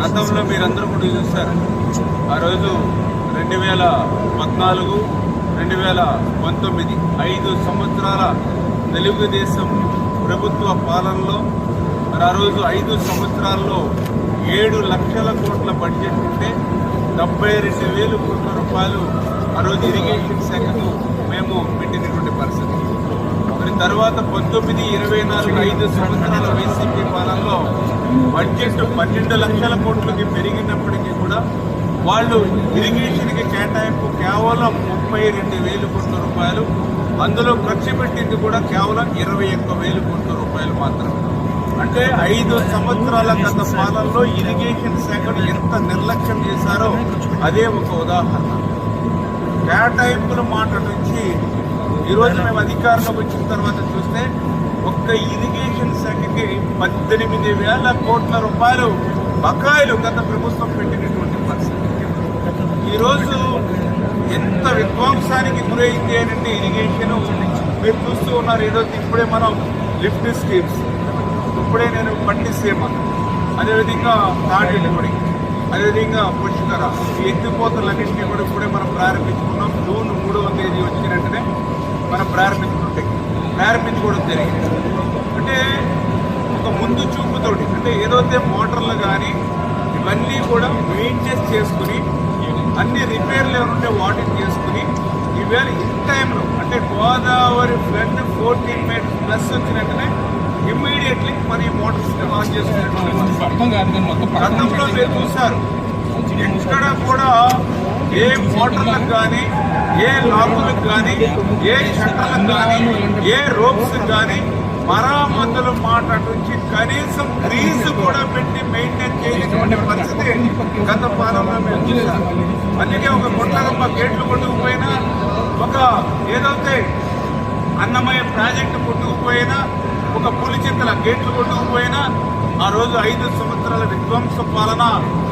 గతంలో మీరందరూ కూడా చూశారు. ఆ రోజు 2014, 2019 5 సంవత్సరాల తెలుగుదేశం ప్రభుత్వ పాలనలో మరి ఆ రోజు 5 సంవత్సరాల్లో 7 లక్షల కోట్ల బడ్జెట్ ఉంటే 72,000 కోట్ల రూపాయలు ఆ రోజు ఇరిగేషన్ శాఖకు మేము పెట్టినటువంటి పరిస్థితి. మరి తర్వాత 19, 24, 5 సంవత్సరాల వైసీపీ పాలనలో బడ్జెట్ 12 లక్షల కోట్లకి పెరిగినప్పటికీ కూడా వాళ్ళు ఇరిగేషన్కి కేటాయింపు కేవలం 32,000 కోట్ల రూపాయలు, అందులో ఖర్చు పెట్టింది కూడా కేవలం 21,000 కోట్ల రూపాయలు మాత్రమే. అంటే 5 సంవత్సరాల గత పాలనలో ఇరిగేషన్ శాఖను ఎంత నిర్లక్ష్యం చేశారో అదే ఒక ఉదాహరణ. కేటాయింపుల మాట నుంచి ఈరోజు మేము అధికారంలోకి వచ్చిన తర్వాత చూస్తే ఒక్క ఇరిగేషన్ శాఖకి 18,000 కోట్ల రూపాయలు బకాయిలు గత ప్రభుత్వం పెట్టినటువంటి పరిస్థితి. ఈరోజు ఎంత విధ్వంసానికి గురైంది అంటే ఇరిగేషన్ మీరు చూస్తూ ఉన్నారు. ఈరోజు ఇప్పుడే మనం లిఫ్ట్ స్కీమ్స్, ఇప్పుడే నేను పట్టి సీమ, అదేవిధంగా తాటిపొడి, అదేవిధంగా పుష్కర, ఈ ఎత్తిపోతలన్నింటినీ కూడా ఇప్పుడే మనం ప్రారంభించుకున్నాం. జూన్ 3వ తేదీ వచ్చిన వెంటనే మనం ప్రారంభించుకోవడం జరిగింది. అంటే ఒక ముందు చూపుతోటి, అంటే ఏదైతే మోటార్లు కానీ ఇవన్నీ కూడా మెయింటైన్ చేసుకుని అన్ని రిపేర్లు ఏమంటే వాటిని చేసుకుని ఈవేళ ఇన్ టైంలో అంటే గోదావరి ఫ్లడ్ 14 May+ వచ్చిన వెంటనే ఇమ్మీడియట్లీ మన మోటార్స్ ఆన్ చేసుకునేటువంటి గతంలో మీరు చూశారు. ఎక్కడ కూడా ఏ మోటార్లకు కానీ, ఏ లాకులకు కానీ, ఏ షట్టర్లకు కానీ, ఏ రోప్స్ కానీ మరామతుల మాట నుంచి కనీసం గ్రీజ్ కూడా పెట్టి మెయింటైన్ చేయలేటువంటి పరిస్థితి గత పాలనలో మేము చూసాం. అందుకే ఒక గుంటగమ్మ గేట్లు కొట్టుకుపోయినా, ఒక ఏదైతే అన్నమయ్య ప్రాజెక్టు కొట్టుకుపోయినా, ఒక పులిచింతల గేట్లు కొట్టుకుపోయినా ఆ రోజు 5 సంవత్సరాల విధ్వంస పాలన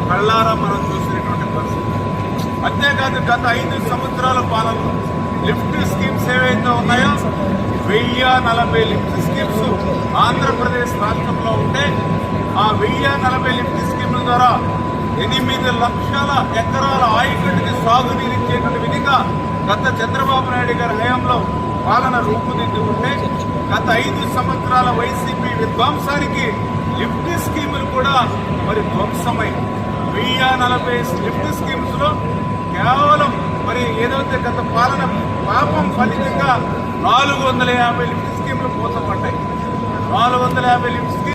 కళ్ళారా మనం చూసినటువంటి పరిస్థితి. అంతేకాదు గత 5 సంవత్సరాల పాలనలో లిఫ్ట్ స్కీమ్స్ ఏవైతే ఉన్నాయో 1040 లిఫ్ట్ స్కీమ్స్ ఆంధ్రప్రదేశ్ రాష్ట్రంలో ఉంటే ఆ 1040 లిఫ్ట్ స్కీముల ద్వారా 8 లక్షల ఎకరాల ఆయకట్టుకి సాగునీరు ఇచ్చేటువంటి విధంగా గత చంద్రబాబు నాయుడు గారి హయాంలో పాలన రూపుదిద్దుకుంటే గత 5 సంవత్సరాల వైసీపీ విధ్వంసానికి లిఫ్ట్ స్కీములు కూడా మరి ధ్వంసమై 1040 లిఫ్ట్ స్కీమ్స్ లో కేవలం మరి ఏదైతే గత పాలన పాపం ఫలితంగా 450 లిఫ్ట్ స్కీములు మూతపడ్డాయి. 450 లిఫ్ట్ స్కీమ్